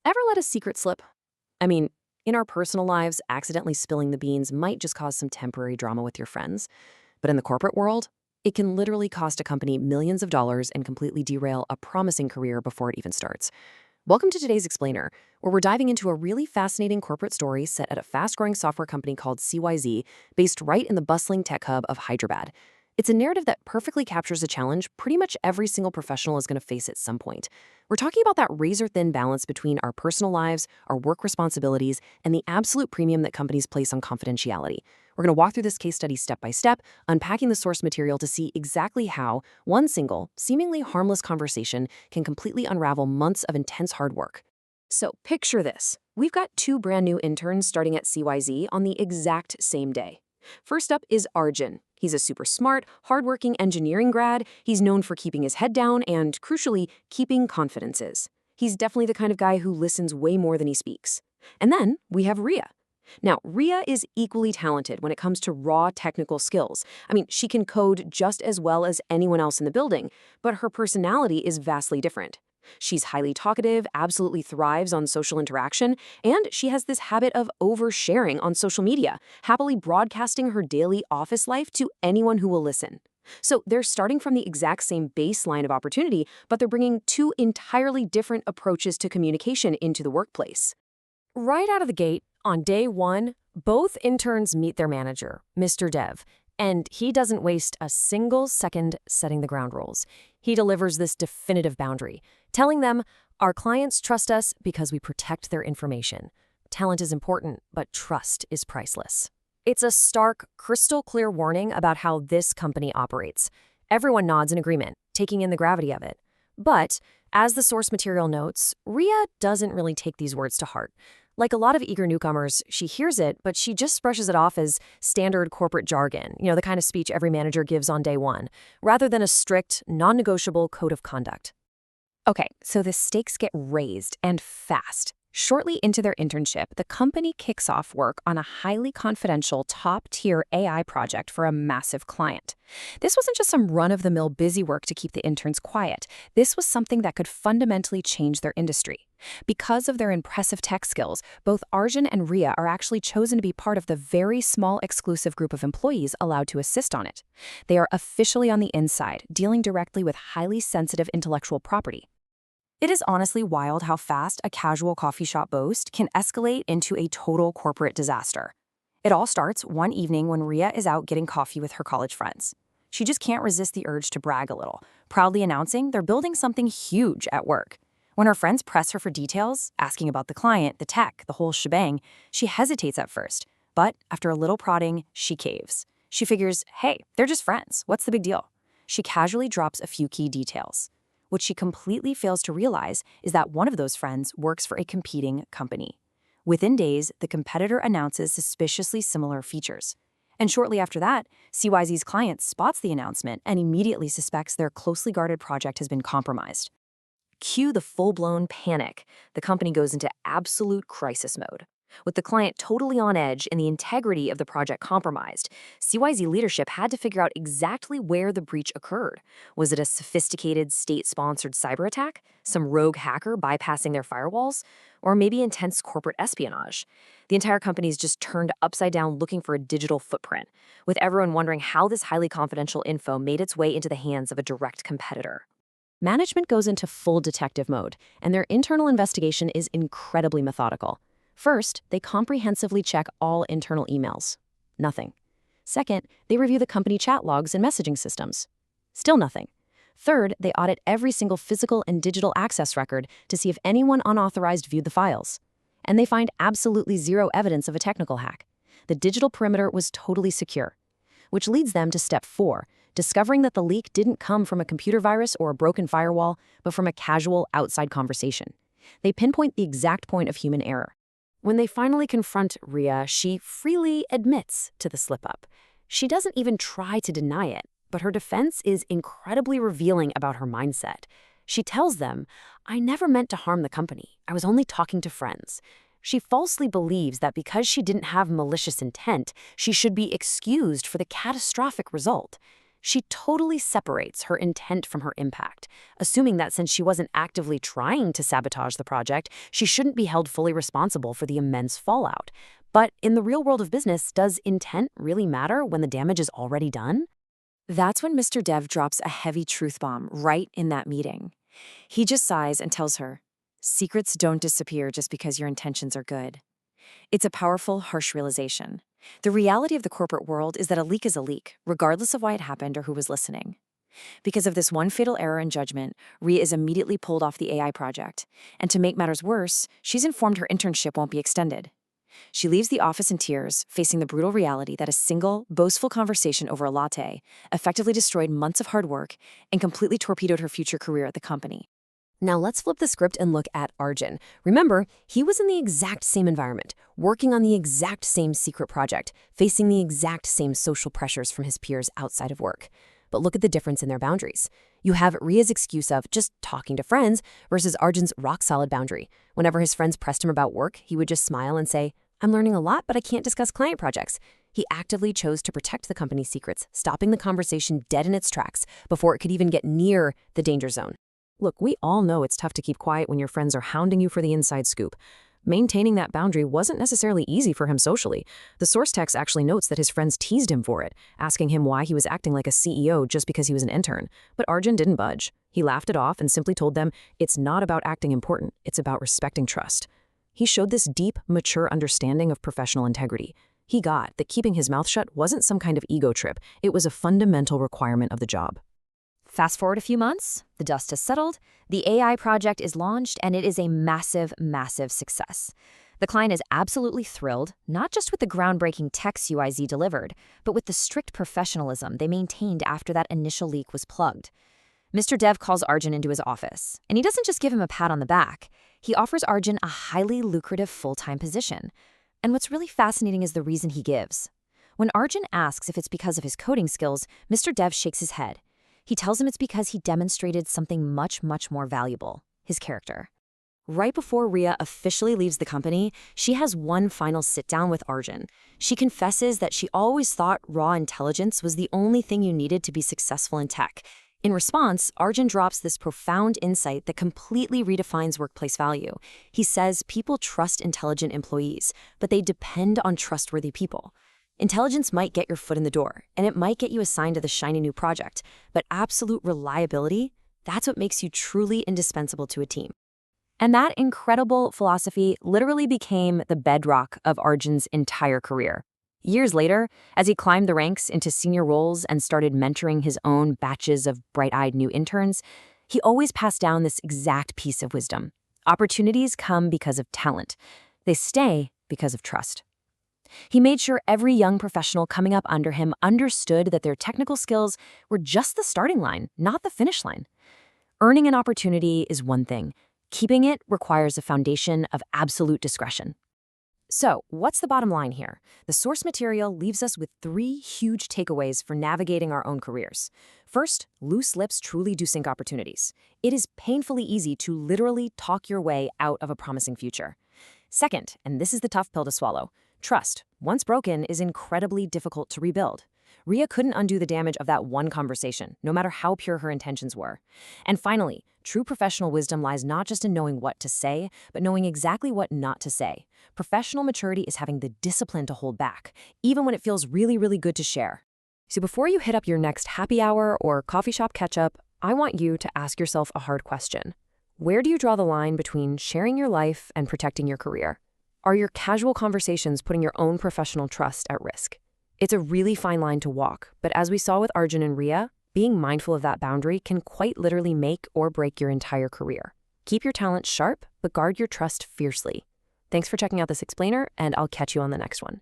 Ever let a secret slip? I mean, in our personal lives, accidentally spilling the beans might just cause some temporary drama with your friends. But in the corporate world, it can literally cost a company millions of dollars and completely derail a promising career before it even starts. Welcome to today's Explainer, where we're diving into a really fascinating corporate story set at a fast-growing software company called CYZ, based right in the bustling tech hub of Hyderabad. It's a narrative that perfectly captures a challenge pretty much every single professional is going to face at some point. We're talking about that razor-thin balance between our personal lives, our work responsibilities, and the absolute premium that companies place on confidentiality. We're going to walk through this case study step by step, unpacking the source material to see exactly how one single, seemingly harmless conversation can completely unravel months of intense hard work. So picture this. We've got two brand new interns starting at CYZ on the exact same day. First up is Arjun. He's a super smart, hardworking engineering grad. He's known for keeping his head down and, crucially, keeping confidences. He's definitely the kind of guy who listens way more than he speaks. And then we have Ria. Now, Ria is equally talented when it comes to raw technical skills. I mean, she can code just as well as anyone else in the building, but her personality is vastly different. She's highly talkative, absolutely thrives on social interaction, and she has this habit of oversharing on social media, happily broadcasting her daily office life to anyone who will listen. So they're starting from the exact same baseline of opportunity, but they're bringing two entirely different approaches to communication into the workplace. Right out of the gate, on day one, both interns meet their manager, Mr. Dev, and he doesn't waste a single second setting the ground rules. He delivers this definitive boundary, telling them, our clients trust us because we protect their information. Talent is important, but trust is priceless. It's a stark, crystal clear warning about how this company operates. Everyone nods in agreement, taking in the gravity of it. But, as the source material notes, Ria doesn't really take these words to heart. Like a lot of eager newcomers, she hears it, but she just brushes it off as standard corporate jargon, the kind of speech every manager gives on day one, rather than a strict, non-negotiable code of conduct. Okay, so the stakes get raised, and fast. Shortly into their internship, the company kicks off work on a highly confidential, top-tier AI project for a massive client. This wasn't just some run-of-the-mill busy work to keep the interns quiet. This was something that could fundamentally change their industry. Because of their impressive tech skills, both Arjun and Ria are actually chosen to be part of the very small exclusive group of employees allowed to assist on it. They are officially on the inside, dealing directly with highly sensitive intellectual property. It is honestly wild how fast a casual coffee shop boast can escalate into a total corporate disaster. It all starts one evening when Ria is out getting coffee with her college friends. She just can't resist the urge to brag a little, proudly announcing they're building something huge at work. When her friends press her for details, asking about the client, the tech, the whole shebang, she hesitates at first, but after a little prodding, she caves. She figures, hey, they're just friends, what's the big deal? She casually drops a few key details. What she completely fails to realize is that one of those friends works for a competing company. Within days, the competitor announces suspiciously similar features. And shortly after that, CYZ's client spots the announcement and immediately suspects their closely guarded project has been compromised. Cue the full-blown panic. The company goes into absolute crisis mode. With the client totally on edge and the integrity of the project compromised, CYZ leadership had to figure out exactly where the breach occurred. Was it a sophisticated state-sponsored cyber attack? Some rogue hacker bypassing their firewalls? Or maybe intense corporate espionage? The entire company's just turned upside down looking for a digital footprint, with everyone wondering how this highly confidential info made its way into the hands of a direct competitor. Management goes into full detective mode, and their internal investigation is incredibly methodical. First, they comprehensively check all internal emails. Nothing. Second, they review the company chat logs and messaging systems. Still nothing. Third, they audit every single physical and digital access record to see if anyone unauthorized viewed the files. And they find absolutely zero evidence of a technical hack. The digital perimeter was totally secure. Which leads them to step 4, discovering that the leak didn't come from a computer virus or a broken firewall, but from a casual outside conversation. They pinpoint the exact point of human error. When they finally confront Ria, she freely admits to the slip-up. She doesn't even try to deny it, but her defense is incredibly revealing about her mindset. She tells them, I never meant to harm the company. I was only talking to friends. She falsely believes that because she didn't have malicious intent, she should be excused for the catastrophic result. She totally separates her intent from her impact, assuming that since she wasn't actively trying to sabotage the project, she shouldn't be held fully responsible for the immense fallout. But in the real world of business, does intent really matter when the damage is already done? That's when Mr. Dev drops a heavy truth bomb right in that meeting. He just sighs and tells her, "Secrets don't disappear just because your intentions are good." It's a powerful, harsh realization. The reality of the corporate world is that a leak is a leak, regardless of why it happened or who was listening. Because of this one fatal error in judgment, Rhea is immediately pulled off the AI project. And to make matters worse, she's informed her internship won't be extended. She leaves the office in tears, facing the brutal reality that a single, boastful conversation over a latte effectively destroyed months of hard work and completely torpedoed her future career at the company. Now let's flip the script and look at Arjun. Remember, he was in the exact same environment, working on the exact same secret project, facing the exact same social pressures from his peers outside of work. But look at the difference in their boundaries. You have Ria's excuse of just talking to friends versus Arjun's rock-solid boundary. Whenever his friends pressed him about work, he would just smile and say, "I'm learning a lot, but I can't discuss client projects." He actively chose to protect the company's secrets, stopping the conversation dead in its tracks before it could even get near the danger zone. Look, we all know it's tough to keep quiet when your friends are hounding you for the inside scoop. Maintaining that boundary wasn't necessarily easy for him socially. The source text actually notes that his friends teased him for it, asking him why he was acting like a CEO just because he was an intern. But Arjun didn't budge. He laughed it off and simply told them, "It's not about acting important, it's about respecting trust." He showed this deep, mature understanding of professional integrity. He got that keeping his mouth shut wasn't some kind of ego trip, it was a fundamental requirement of the job. Fast forward a few months, the dust has settled, the AI project is launched, and it is a massive, massive success. The client is absolutely thrilled, not just with the groundbreaking tech UIZ delivered, but with the strict professionalism they maintained after that initial leak was plugged. Mr. Dev calls Arjun into his office, and he doesn't just give him a pat on the back. He offers Arjun a highly lucrative full-time position. And what's really fascinating is the reason he gives. When Arjun asks if it's because of his coding skills, Mr. Dev shakes his head. He tells him it's because he demonstrated something much, much more valuable, his character. Right before Rhea officially leaves the company, she has one final sit-down with Arjun. She confesses that she always thought raw intelligence was the only thing you needed to be successful in tech. In response, Arjun drops this profound insight that completely redefines workplace value. He says people trust intelligent employees, but they depend on trustworthy people. Intelligence might get your foot in the door, and it might get you assigned to the shiny new project, but absolute reliability, that's what makes you truly indispensable to a team. And that incredible philosophy literally became the bedrock of Arjun's entire career. Years later, as he climbed the ranks into senior roles and started mentoring his own batches of bright-eyed new interns, he always passed down this exact piece of wisdom. Opportunities come because of talent. They stay because of trust. He made sure every young professional coming up under him understood that their technical skills were just the starting line, not the finish line. Earning an opportunity is one thing. Keeping it requires a foundation of absolute discretion. So, what's the bottom line here? The source material leaves us with 3 huge takeaways for navigating our own careers. First, loose lips truly do sink opportunities. It is painfully easy to literally talk your way out of a promising future. Second, and this is the tough pill to swallow, trust, once broken, is incredibly difficult to rebuild. Rhea couldn't undo the damage of that one conversation, no matter how pure her intentions were. And finally, true professional wisdom lies not just in knowing what to say, but knowing exactly what not to say. Professional maturity is having the discipline to hold back, even when it feels really, really good to share. So before you hit up your next happy hour or coffee shop catch-up, I want you to ask yourself a hard question. Where do you draw the line between sharing your life and protecting your career? Are your casual conversations putting your own professional trust at risk? It's a really fine line to walk, but as we saw with Arjun and Rhea, being mindful of that boundary can quite literally make or break your entire career. Keep your talent sharp, but guard your trust fiercely. Thanks for checking out this explainer, and I'll catch you on the next one.